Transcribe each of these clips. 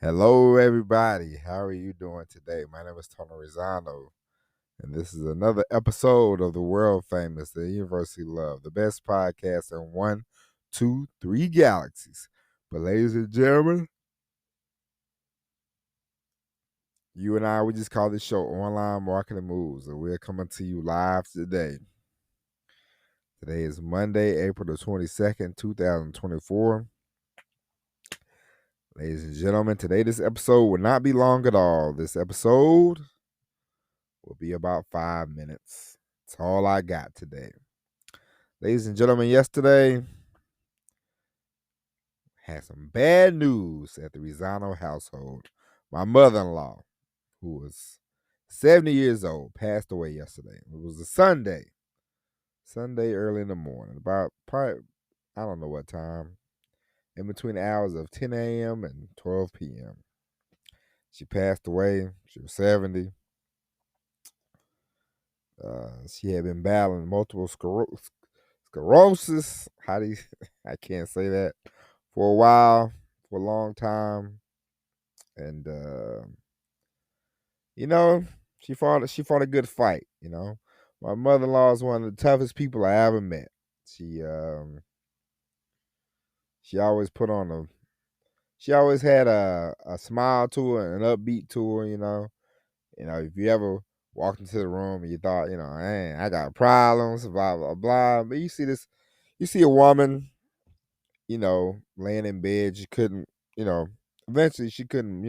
Hello, everybody. How are you doing today? My name is Tony Rizano, and this is another episode of the world famous, the University Love, the best podcast in one, two, three galaxies. But, ladies and gentlemen, you and I, we just call this show Online Marketing Moves, and we're coming to you live today. Today is Monday, April the 22nd, 2024. Ladies and gentlemen, this episode will not be long at all. This episode will be about 5 minutes. That's all I got today. Ladies and gentlemen, yesterday had some bad news at the Rizano household. My mother-in-law, who was 70 years old, passed away yesterday. It was a Sunday early in the morning, about probably, I don't know what time, in between the hours of 10 a.m. and 12 p.m. She passed away. She was 70. She had been battling multiple sclerosis. How do you, I can't say that, for a while, for a long time. And you know, she fought a good fight, My mother-in-law is one of the toughest people I ever met. She always put on a she always had a smile to her, an upbeat to her, if you ever walked into the room and you thought, man, I got problems, blah, blah, blah. But you see a woman, laying in bed. She couldn't, eventually she couldn't,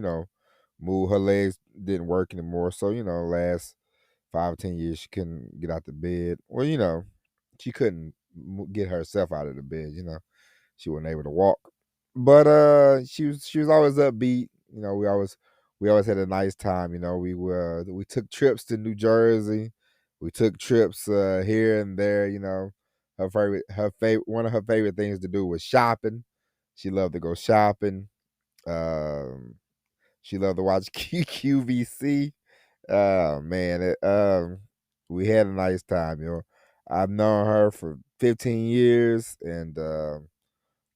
move. Her legs didn't work anymore. So, last 5 or 10 years, she couldn't get out the bed. Well, she couldn't get herself out of the bed, She wasn't able to walk. But she was always upbeat. We always had a nice time. We took trips to New Jersey. We took trips here and there. One of her favorite things to do was shopping. She loved to go shopping. Um, she loved to watch QVC. Man, we had a nice time. I've known her for 15 years, and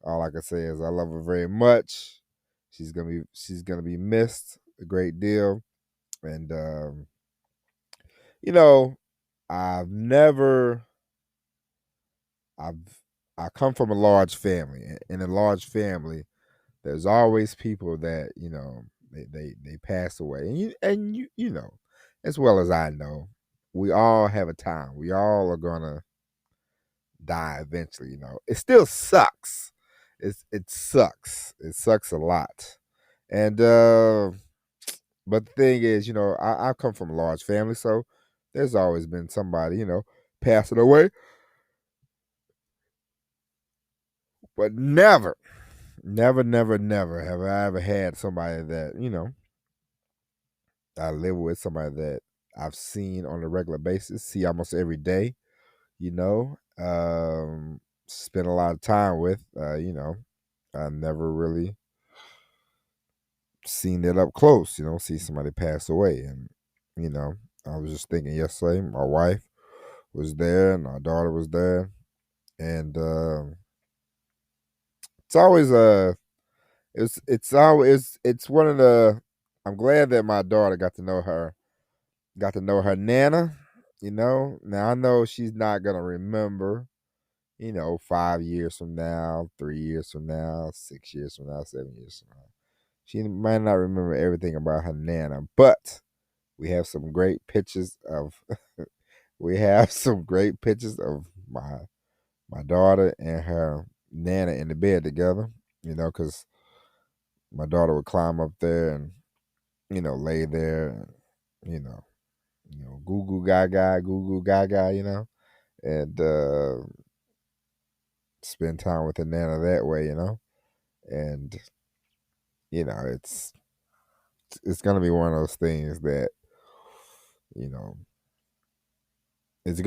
all I can say is I love her very much. She's gonna be missed a great deal, and you know, I've never I've I come from a large family. In a large family, there's always people that they pass away, and as well as I know, we all have a time. We all are gonna die eventually. It still sucks. It sucks. It sucks a lot. And but the thing is, I come from a large family, so there's always been somebody, passing away. But never, never, never, never have I ever had somebody that, I live with, somebody that I've seen on a regular basis, see almost every day, you know. Spend a lot of time with, I never really seen it up close, see somebody pass away. And, I was just thinking yesterday, my wife was there and our daughter was there. And it's always it's one of the I'm glad that my daughter got to know her nana, Now I know she's not gonna remember, 5 years from now, 3 years from now, 6 years from now, 7 years from now. She might not remember everything about her nana, but we have some great pictures of we have some great pictures of my daughter and her nana in the bed together, because my daughter would climb up there and, lay there and, goo goo gaga, and spend time with her nana that way, and it's gonna be one of those things that, you know, it's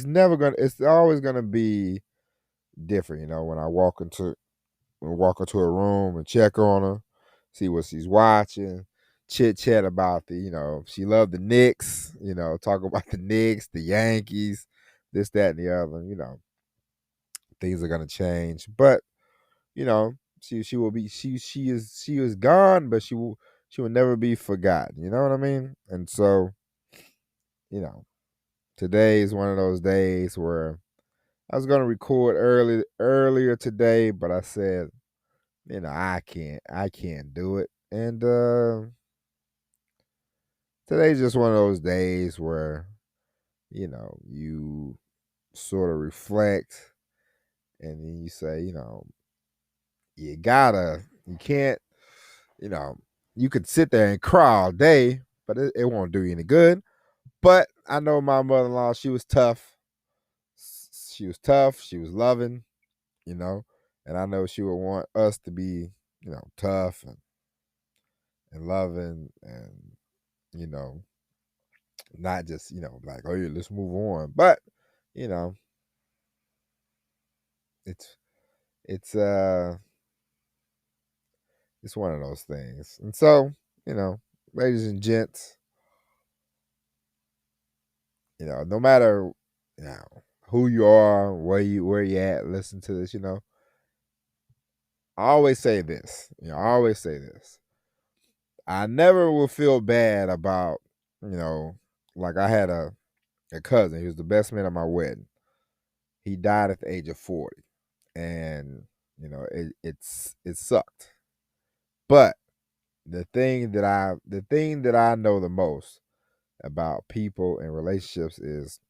never gonna, it's always gonna be different, when I walk into a room and check on her, see what she's watching, chit chat about she loved the Knicks, talk about the Knicks, the Yankees, this, that, and the other, things are gonna change. But, you know, she will be she is gone, but she will never be forgotten. You know what I mean? And so, you know, today is one of those days where I was gonna record earlier today, but I said, I can't do it. And today's just one of those days where, you sort of reflect and then you say, you can't, you know, you could sit there and cry all day, but it won't do you any good. But I know my mother in law, she was tough. She was tough. She was loving, you know, and I know she would want us to be, tough and loving and, you know, not just, like, oh, yeah, let's move on. But, you know, it's, it's, uh, it's one of those things. And so, you know, ladies and gents, no matter, who you are, where you at, listen to this, I always say this. I always say this. I never will feel bad about, you know, like I had a cousin. He was the best man at my wedding. He died at the age of 40. And, it sucked. But the thing that I know the most about people and relationships is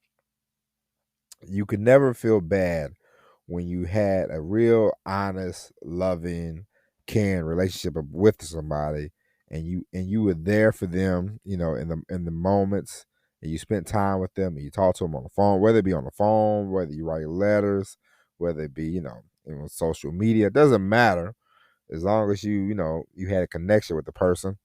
you could never feel bad when you had a real honest, loving, caring relationship with somebody and you were there for them, in the moments and you spent time with them and you talked to them on the phone, whether it be on the phone, whether you write letters, whether it be, social media, it doesn't matter as long as you had a connection with the person.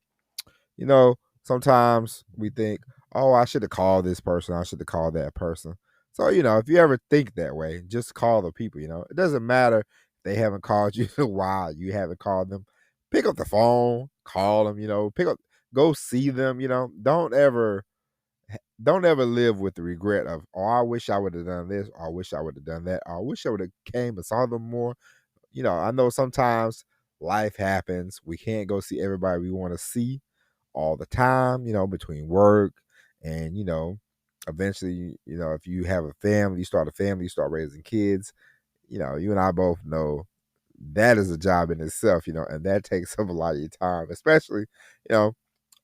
Sometimes we think, oh, I should have called this person, I should have called that person. So, if you ever think that way, just call the people, It doesn't matter if they haven't called you in a while, you haven't called them. Pick up the phone, call them, go see them, don't ever live with the regret of, oh, I wish I would have done this, or I wish I would have done that, or I wish I would have came and saw them more. I know sometimes life happens. We can't go see everybody we want to see all the time, between work and, eventually, if you have a family, you start a family, you start raising kids, you and I both know that is a job in itself, and that takes up a lot of your time, especially, you know,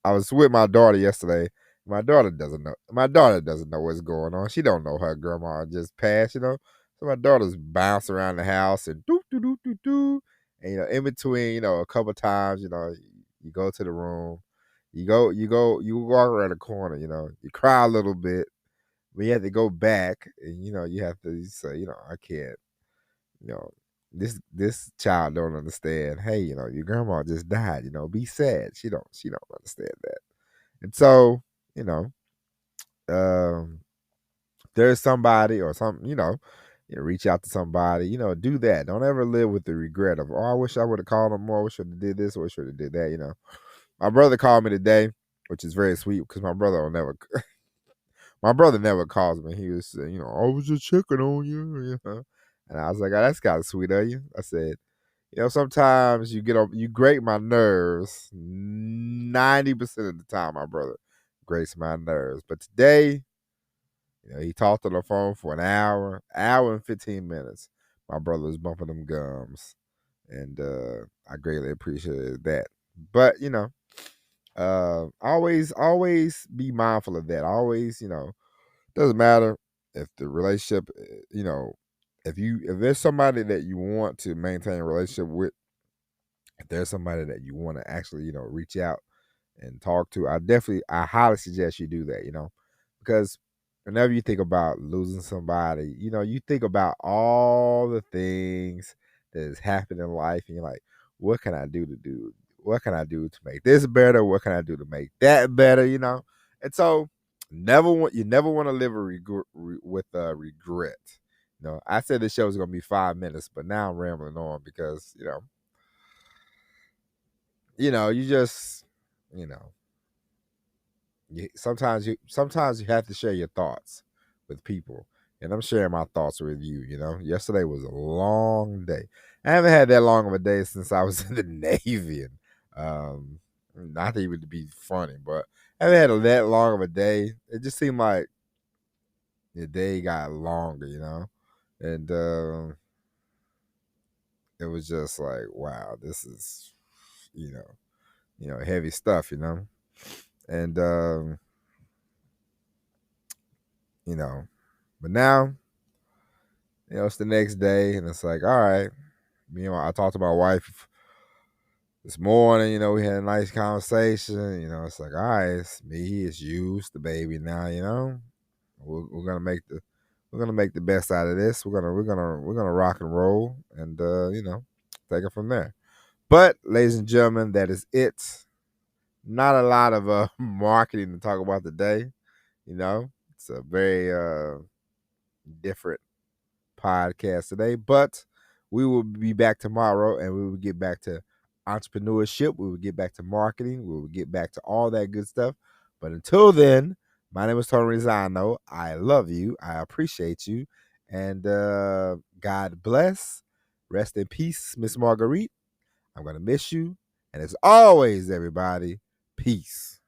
I was with my daughter yesterday. My daughter doesn't know what's going on. She don't know her grandma just passed. So my daughter's bouncing around the house and do do do do do. And in between, a couple times, you go to the room, you walk around the corner, you cry a little bit, but you have to go back and you have to say, I can't, you know, this child don't understand. Hey, your grandma just died, be sad. She don't understand that. And so, you know, um, there's somebody or something, reach out to somebody, do that. Don't ever live with the regret of, oh, I wish I would have called them more. I wish I would have did this or I should have did that. My brother called me today, which is very sweet because my brother never calls me. He was saying, I was just checking on you. And I was like, oh, that's kind of sweet of you. I said, sometimes you grate my nerves. 90% of the time, my brother grates my nerves. But today, he talked on the phone for an hour and 15 minutes. My brother was bumping them gums. And I greatly appreciated that. But, always be mindful of that. Always, doesn't matter if the relationship, if there's somebody that you want to maintain a relationship with, if there's somebody that you want to actually, reach out and talk to, I highly suggest you do that, because whenever you think about losing somebody, you think about all the things that has happened in life, and you're like, what can I what can I do to make this better? What can I do to make that better? And so you never want to live with a regret. I said this show was going to be 5 minutes, but now I'm rambling on because you just you know sometimes you have to share your thoughts with people. and I'm sharing my thoughts with you. Yesterday was a long day. I haven't had that long of a day since I was in the Navy, and not even to be funny, but I haven't had that long of a day. It just seemed like the day got longer, and it was just like, wow, this is, heavy stuff, and you know, but now, it's the next day, and it's like, all right, I talked to my wife this morning. We had a nice conversation. It's like, all right, it's me, it's you, it's the baby now. We're gonna make the best out of this. We're gonna rock and roll, and take it from there. But, ladies and gentlemen, that is it. Not a lot of marketing to talk about today. It's a very different podcast today, but we will be back tomorrow, and we will get back to entrepreneurship. We will get back to marketing. We will get back to all that good stuff. But until then, my name is Tony Rizzano. I love you. I appreciate you. And God bless. Rest in peace, Miss Marguerite. I'm going to miss you. And as always, everybody, peace.